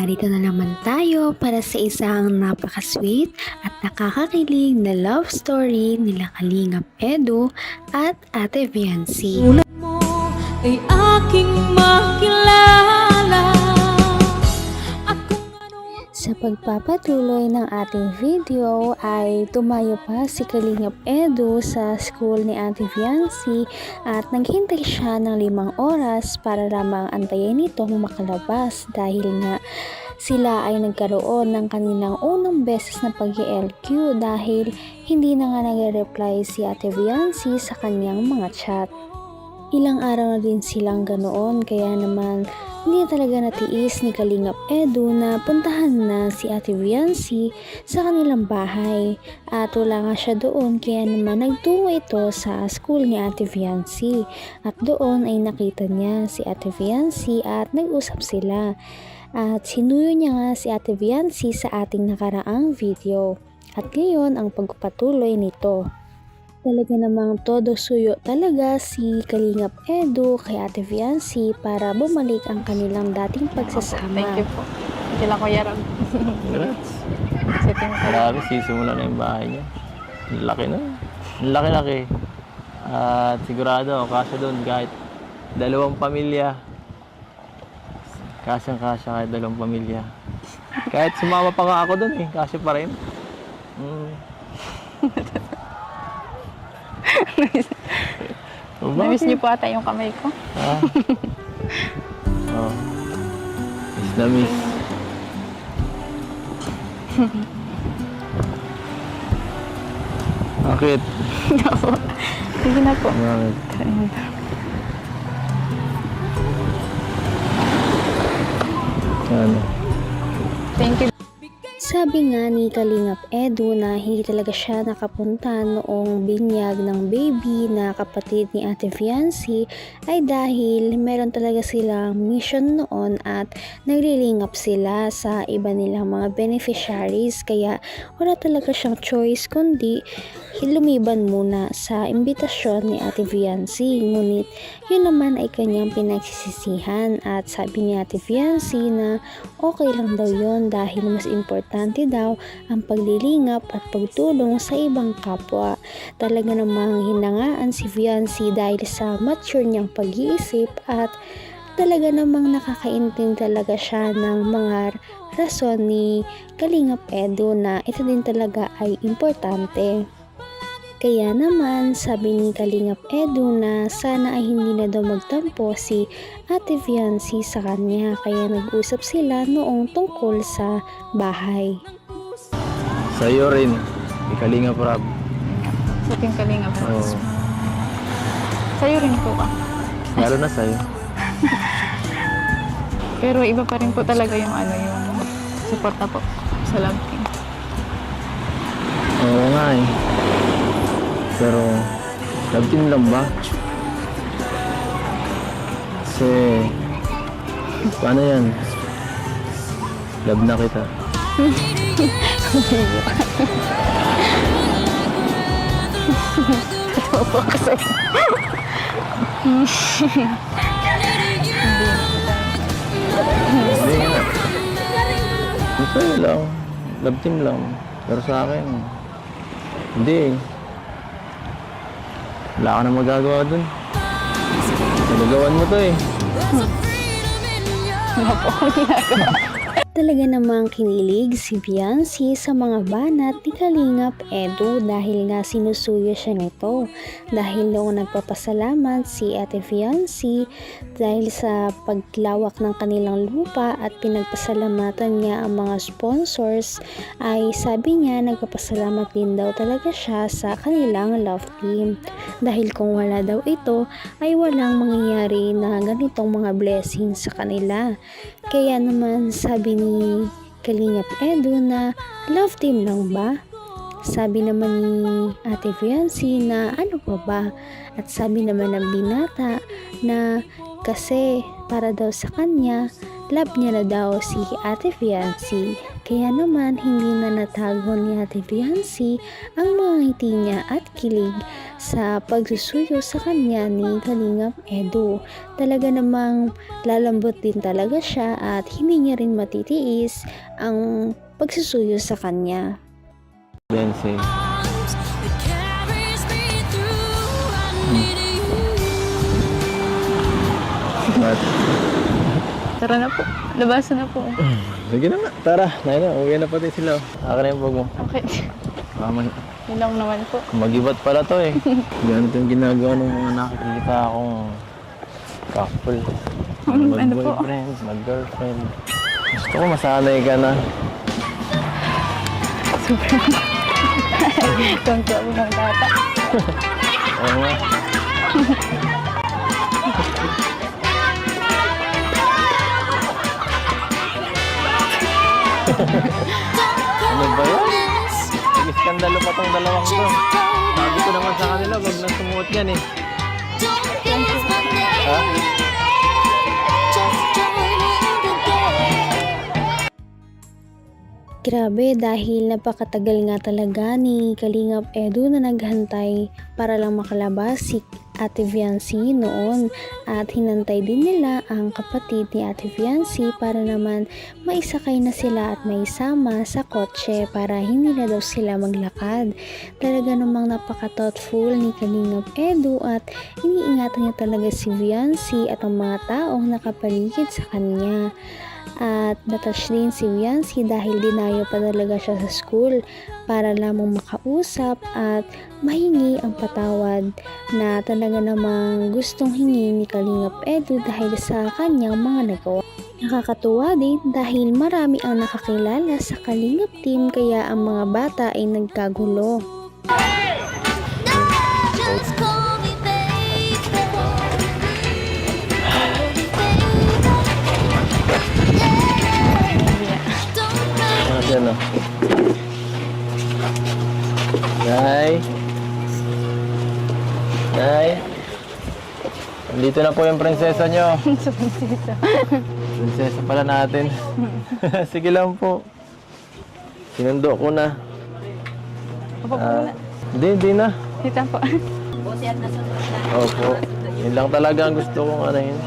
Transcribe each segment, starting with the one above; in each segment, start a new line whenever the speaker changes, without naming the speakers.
narito na naman tayo para sa isang napaka-sweet at nakakakilig na love story nila Kalingap Edu at Ate Viancy.
Ulat mo ay aking makilala.
Sa pagpapatuloy ng ating video ay tumayo pa si Kalingap Edu sa school ni Ate Viancy at naghintay siya ng 5 oras para lamang antayin itong makalabas dahil nga sila ay nagkaroon ng kanilang unang beses na pag-LQ dahil hindi na nga nag-reply si Ate Viancy sa kanyang mga chat. Ilang araw na din silang ganoon kaya naman hindi talaga natiis ni Kalingap Edu na puntahan na si Ate Viancy sa kanilang bahay at wala nga siya doon kaya naman nagtungo ito sa school ni Ate Viancy at doon ay nakita niya si Ate Viancy at nag-usap sila at sinuyo niya nga si Ate Viancy sa ating nakaraang video at ngayon ang pagpapatuloy nito. Talaga namang todo suyo talaga si Kalingap Edu kay Ate Viancy para bumalik ang kanilang dating pagsasama.
Thank you po. Kila Kuya Rob.
Congrats.
Sitting ko.
Grabe, sisimula na yung bahay niya. Ang laki na. Ang laki-laki. At sigurado, kasya doon kahit 2 pamilya. Kasyang-kasya kahit 2 pamilya. Kahit sumama pa nga ako doon kasya pa rin.
Namiss niyo po ata yung kamay ko.
Oh. Miss na miss. Bakit?
Sige na po.
Bakit? Ano?
Thank you.
Sabi nga ni Kalingap Edu na hindi talaga siya nakapunta noong binyag ng baby na kapatid ni Ate Viancy ay dahil meron talaga silang mission noon at naglilingap sila sa iba nilang mga beneficiaries kaya wala talaga siyang choice kundi lumiban muna sa imbitasyon ni Ate Viancy. Ngunit yun naman ay kanyang pinagsisisihan at sabi ni Ate Viancy na okay lang daw yun dahil mas importante daw ang paglilingap at pagtulong sa ibang kapwa. Talaga namang hinangaan si Viancy dahil sa mature niyang pag-iisip at talaga namang nakakaintindi talaga siya ng mga rason ni Kalingap Edu na ito din talaga ay importante. Kaya naman sabi ni Kalingap Edu na sana ay hindi na daw magtampo si Ate Viancy sa kanya kaya nag-usap sila noong tungkol sa bahay.
Sa'yo rin. May Kalingap Rob.
Sa ating kalinga po.
Oo.
Sa'yo rin po ka.
Lalo na sa'yo.
Pero iba pa rin po talaga yung yung suporta po sa love team.
Oo nga Pero, love team lang ba? Kasi, paano yan? Love na kita.
Totoo po kasi.
Hindi nga. Sa'yo lang. Love team lang. Pero sa akin, hindi Wala ka na magagawa dun. Nagagawan mo to
Wala po akong ginagawa.
Talaga namang kinilig si Viancy sa mga banat ni Kalingap Edu dahil nga sinusuyo siya nito. Dahil noong nagpapasalamat si Ate Viancy dahil sa paglawak ng kanilang lupa at pinagpasalamatan niya ang mga sponsors ay sabi niya nagpapasalamat din daw talaga siya sa kanilang love team. Dahil kung wala daw ito ay walang mangyayari na ganitong mga blessings sa kanila. Kaya naman sabi ni Kalingap Edu na love team lang ba? Sabi naman ni Ate Viancy na ano pa ba? At sabi naman ng binata na kasi para daw sa kanya, love niya na daw si Ate Viancy. Kaya naman hindi na natago ni Ate Viancy ang mga ngiti niya at kilig sa pagsusuyo sa kanya ni Kalingap Edu. Talaga namang lalambot din talaga siya at hindi niya rin matitiis ang pagsusuyo sa kanya.
Beyonce.
arms that carries me through. I need you.
But,
Tara na po. Labasan na po.
sige na nga. Tara, na, uwi na pati sila. Akin na yung bag mo.
Okay. Yun lang naman po.
Mag-ibat pala to eh. Ganito yung ginagawa ng mga nakikita akong couple.
Ano po?
Mag-boyfriend, mag-girlfriend. Gusto ko masanay ka na.
Tungkol po ng bata.
Oo nga. Ano ba yan? Nag-iskandalo pa tong dalawang to. Sabi ko naman sa kanila, wag na sumuot yan eh. Ha?
Grabe dahil napakatagal nga talaga ni Kalingap Edu na naghantay para lang makalabas si Ate Viancy noon at hinantay din nila ang kapatid ni Ate Viancy para naman maisakay na sila at maisama sa kotse para hindi na daw sila maglakad. Talaga namang napaka-thoughtful ni Kalingap Edu at iniingatan niya talaga si Viancy at ang mga taong nakapaligid sa kanya. At natouch din si Viancy dahil dinayo pa talaga siya sa school para lamang makausap at mahingi ang patawad na talaga namang gustong hingi ni Kalingap Edu dahil sa kanyang mga nagawa. Nakakatuwa din dahil marami ang nakakilala sa Kalingap team kaya ang mga bata ay nagkagulo.
Just call me baby.
Ano siya no? Nay? Nay? Dito na po yung prinsesa nyo.
Sa prinsesa.
Prinsesa pala natin. Sige lang po. Sinundo ko na.
Opo po muna.
Hindi na.
Dito po.
Opo. Yun lang talaga ang gusto kong ano yun.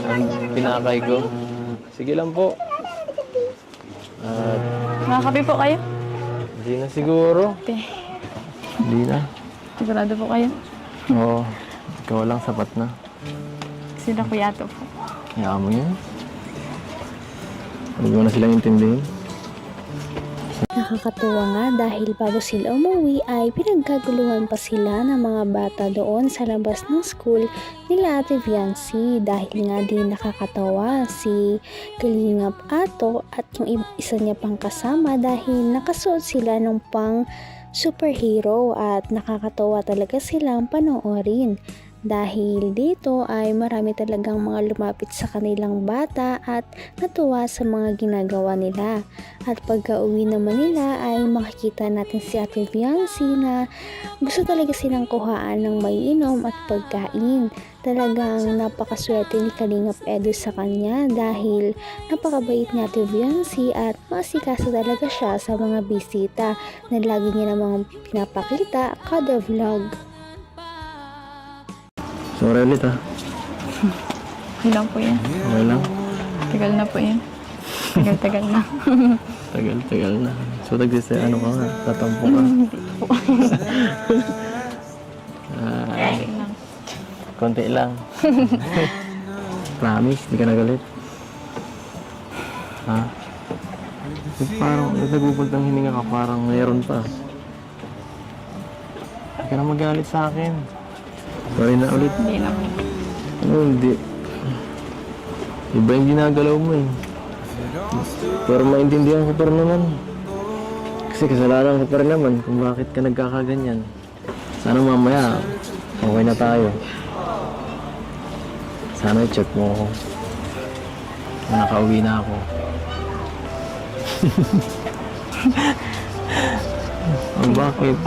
Ang pinakay ko. Sige lang po. At
Makakape po kayo?
hindi na siguro.
Te.
Hindi na.
Sigurado po kayo?
Oo. Ikaw lang sapat na.
Sila kuyato po.
Hayaan mo yun. Huwag mo na silang intindihin.
Nakakatuwa nga dahil bago sila umuwi ay pinagkaguluhan pa sila ng mga bata doon sa labas ng school nila Ate Viancy dahil nga din nakakatawa si Kalingap Ato at yung isa niya pang kasama dahil nakasuot sila ng pang superhero at nakakatawa talaga silang panoorin. Dahil dito ay marami talagang mga lumapit sa kanilang bata at natuwa sa mga ginagawa nila. At pagka uwi naman nila ay makikita natin si Ate Viancy na gusto talaga silang kuhaan ng maiinom at pagkain. Talagang napakaswerte ni Kalingap Edu sa kanya dahil napakabait ni Ate Viancy at masikasa talaga siya sa mga bisita na lagi niya namang pinapakita kada vlog.
Sorry ulit ha.
Ilang po yan.
Okay lang.
Tagal na po yan. Tagal na.
Tagal na. So ano ka nga? Tatampo ka? Ay,
Lang.
konti lang. Promise, di ka nagalit. Ha? Parang nagugulot ng hininga ka, parang mayroon pa. Hindi ka na magalit sa akin. Sorry na ulit.
Hindi na po.
Ano, hindi. Iba yung ginagalaw mo eh. Pero maintindihan ko pa rin naman. Kasi kasalanan ko pa rin naman kung bakit ka nagkakaganyan. Sana mamaya, okay na tayo. Sana i-check mo ako. Nakauwi na ako. Bakit?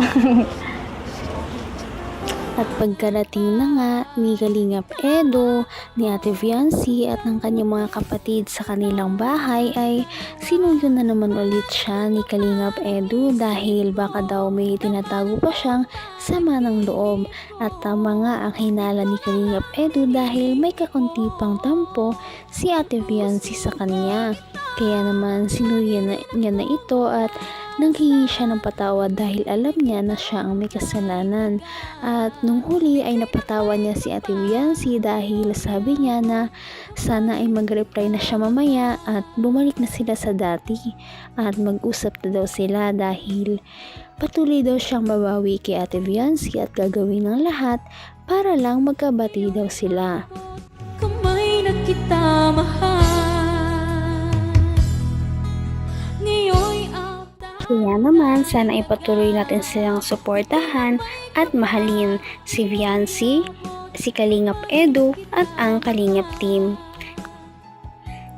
At pagkarating na nga ni Kalingap Edo, ni Ate Fiancy at ng kanyang mga kapatid sa kanilang bahay ay sinuyo na naman ulit siya ni Kalingap Edo dahil baka daw may tinatago pa siyang sama ng loob. At tama nga ang hinala ni Kalingap Edo dahil may kakunti pang tampo si Ate Fiancy sa kanya. Kaya naman sinuyo niya na ito at nanghingi siya ng patawad dahil alam niya na siya ang may kasalanan. At nung huli ay napatawad niya si Ate Fiancy dahil sabi niya na sana ay mag-reply na siya mamaya at bumalik na sila sa dati at mag-usap na daw sila dahil patuloy daw siyang mabawi kay Ate Fiancy at gagawin ng lahat para lang magkabati daw sila.
Kamay na kita mahal. Ngayon'y
Kaya naman, sana ipatuloy natin silang suportahan at mahalin si Fiancy, si Kalingap Edo at ang Kalingap team.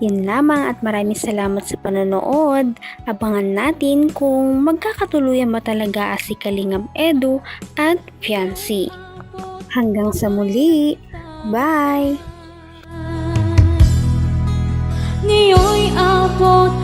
Yun lamang at maraming salamat sa panonood. Abangan natin kung magkakatuluyan ba talaga si Kalingap Edo at Fiancy. Hanggang sa muli. Bye!
ngayon'y abot